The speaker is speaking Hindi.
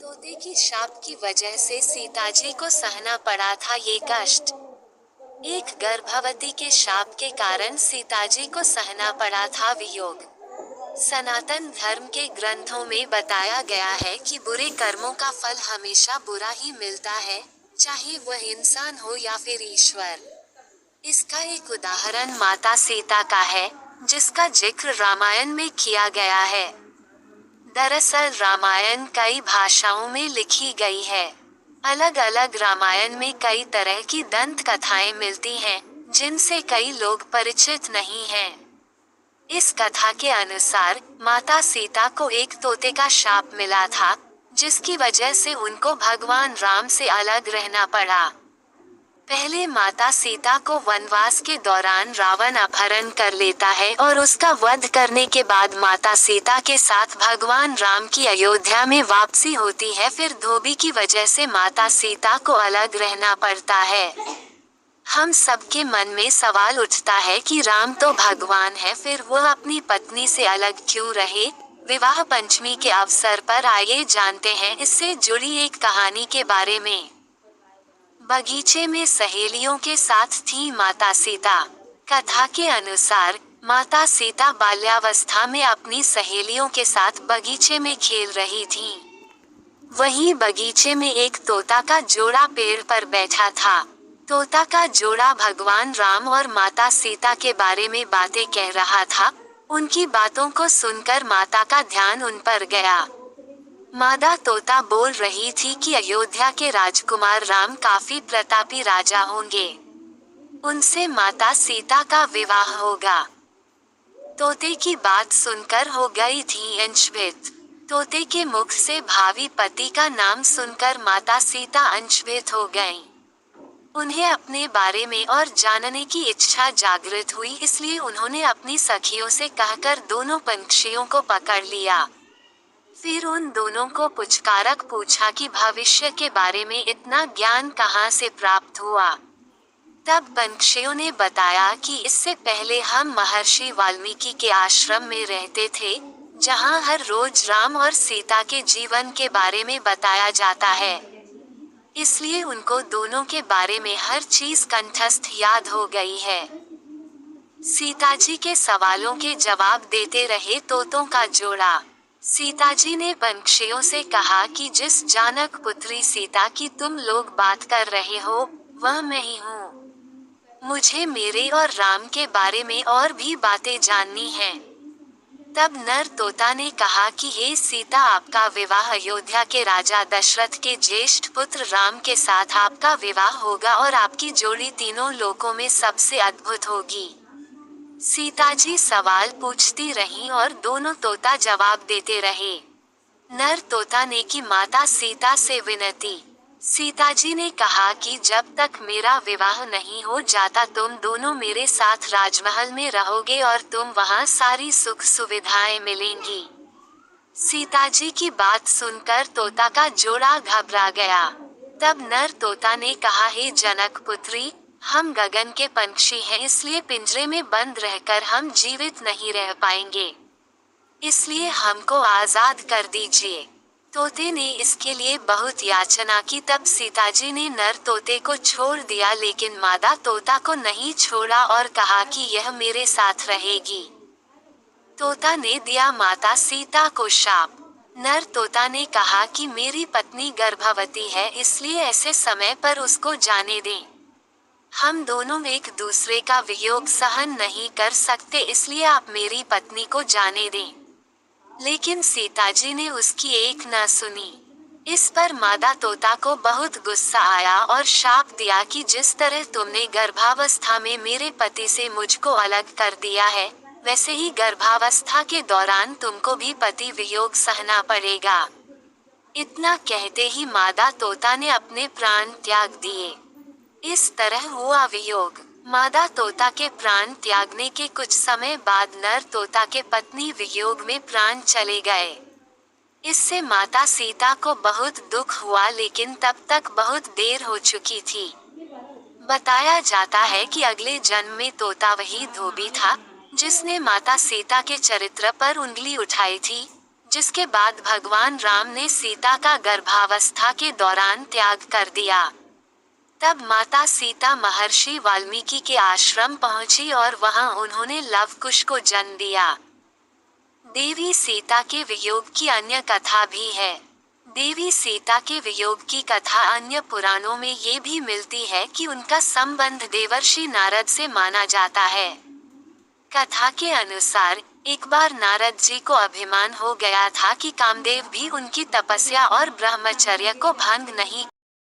तोते की शाप की वजह से सीताजी को सहना पड़ा था ये कष्ट। एक गर्भवती के शाप के कारण सीताजी को सहना पड़ा था वियोग। सनातन धर्म के ग्रंथों में बताया गया है कि बुरे कर्मों का फल हमेशा बुरा ही मिलता है, चाहे वह इंसान हो या फिर ईश्वर। इसका एक उदाहरण माता सीता का है, जिसका जिक्र रामायण में किया गया है। दरअसल रामायण कई भाषाओं में लिखी गई है। अलग अलग रामायण में कई तरह की दंत कथाएं मिलती हैं, जिनसे कई लोग परिचित नहीं हैं। इस कथा के अनुसार माता सीता को एक तोते का शाप मिला था, जिसकी वजह से उनको भगवान राम से अलग रहना पड़ा। पहले माता सीता को वनवास के दौरान रावण अपहरण कर लेता है और उसका वध करने के बाद माता सीता के साथ भगवान राम की अयोध्या में वापसी होती है। फिर धोबी की वजह से माता सीता को अलग रहना पड़ता है। हम सबके मन में सवाल उठता है कि राम तो भगवान है, फिर वह अपनी पत्नी से अलग क्यों रहे। विवाह पंचमी के अवसर पर आइए जानते हैं इससे जुड़ी एक कहानी के बारे में। बगीचे में सहेलियों के साथ थी माता सीता। कथा के अनुसार माता सीता बाल्यावस्था में अपनी सहेलियों के साथ बगीचे में खेल रही थीं। वहीं बगीचे में एक तोता का जोड़ा पेड़ पर बैठा था। तोता का जोड़ा भगवान राम और माता सीता के बारे में बातें कह रहा था। उनकी बातों को सुनकर माता का ध्यान उन पर गया। मादा तोता बोल रही थी कि अयोध्या के राजकुमार राम काफी प्रतापी राजा होंगे। उनसे माता सीता का विवाह होगा। तोते की बात सुनकर हो गई थी अंशभित। तोते के मुख से भावी पति का नाम सुनकर माता सीता अंशभित हो गईं। उन्हें अपने बारे में और जानने की इच्छा जागृत हुई, इसलिए उन्होंने अपनी सखियों से कहकर दोनों पंछियों को पकड़ लिया। फिर उन दोनों को पुचकारक पूछा कि भविष्य के बारे में इतना ज्ञान कहाँ से प्राप्त हुआ। तब पंछियों ने बताया कि इससे पहले हम महर्षि वाल्मीकि के आश्रम में रहते थे, जहाँ हर रोज राम और सीता के जीवन के बारे में बताया जाता है। इसलिए उनको दोनों के बारे में हर चीज कंठस्थ याद हो गई है। सीताजी के सवालों के जवाब देते रहे तोतों का जोड़ा। सीताजी ने पंछियों से कहा कि जिस जानक पुत्री सीता की तुम लोग बात कर रहे हो, वह मैं ही हूँ। मुझे मेरे और राम के बारे में और भी बातें जाननी हैं। तब नर तोता ने कहा कि हे सीता, आपका विवाह अयोध्या के राजा दशरथ के ज्येष्ठ पुत्र राम के साथ आपका विवाह होगा और आपकी जोड़ी तीनों लोकों में सबसे अद्भुत होगी। सीताजी सवाल पूछती रहीं और दोनों तोता जवाब देते रहे। नर तोता ने की माता सीता से विनती। सीताजी ने कहा कि जब तक मेरा विवाह नहीं हो जाता तुम दोनों मेरे साथ राजमहल में रहोगे और तुम वहां सारी सुख सुविधाएं मिलेंगी। सीताजी की बात सुनकर तोता का जोड़ा घबरा गया। तब नर तोता ने कहा, हे जनक पुत्री, हम गगन के पंछी हैं, इसलिए पिंजरे में बंद रहकर हम जीवित नहीं रह पाएंगे। इसलिए हमको आजाद कर दीजिए। तोते ने इसके लिए बहुत याचना की। तब सीताजी ने नर तोते को छोड़ दिया, लेकिन मादा तोता को नहीं छोड़ा और कहा कि यह मेरे साथ रहेगी। तोता ने दिया माता सीता को शाप। नर तोता ने कहा कि मेरी पत्नी गर्भवती है, इसलिए ऐसे समय पर उसको जाने दें। हम दोनों एक दूसरे का वियोग सहन नहीं कर सकते, इसलिए आप मेरी पत्नी को जाने दें। लेकिन सीताजी ने उसकी एक न सुनी। इस पर मादा तोता को बहुत गुस्सा आया और शाप दिया कि जिस तरह तुमने गर्भावस्था में मेरे पति से मुझको अलग कर दिया है, वैसे ही गर्भावस्था के दौरान तुमको भी पति वियोग सहना पड़ेगा। इतना कहते ही मादा तोता ने अपने प्राण त्याग दिए। इस तरह हुआ वियोग। मादा तोता के प्राण त्यागने के कुछ समय बाद नर तोता के पत्नी वियोग में प्राण चले गए। इससे माता सीता को बहुत दुख हुआ, लेकिन तब तक बहुत देर हो चुकी थी। बताया जाता है कि अगले जन्म में तोता वही धोबी था, जिसने माता सीता के चरित्र पर उंगली उठाई थी, जिसके बाद भगवान राम ने सीता का गर्भावस्था के दौरान त्याग कर दिया। तब माता सीता महर्षि वाल्मीकि के आश्रम पहुंची और वहां उन्होंने लव कुश को जन्म दिया। देवी सीता के वियोग की अन्य कथा भी है। देवी सीता के वियोग की कथा अन्य पुराणों में ये भी मिलती है कि उनका संबंध देवर्षि नारद से माना जाता है। कथा के अनुसार एक बार नारद जी को अभिमान हो गया था कि कामदेव भी उनकी तपस्या और ब्रह्मचर्य को भंग नहीं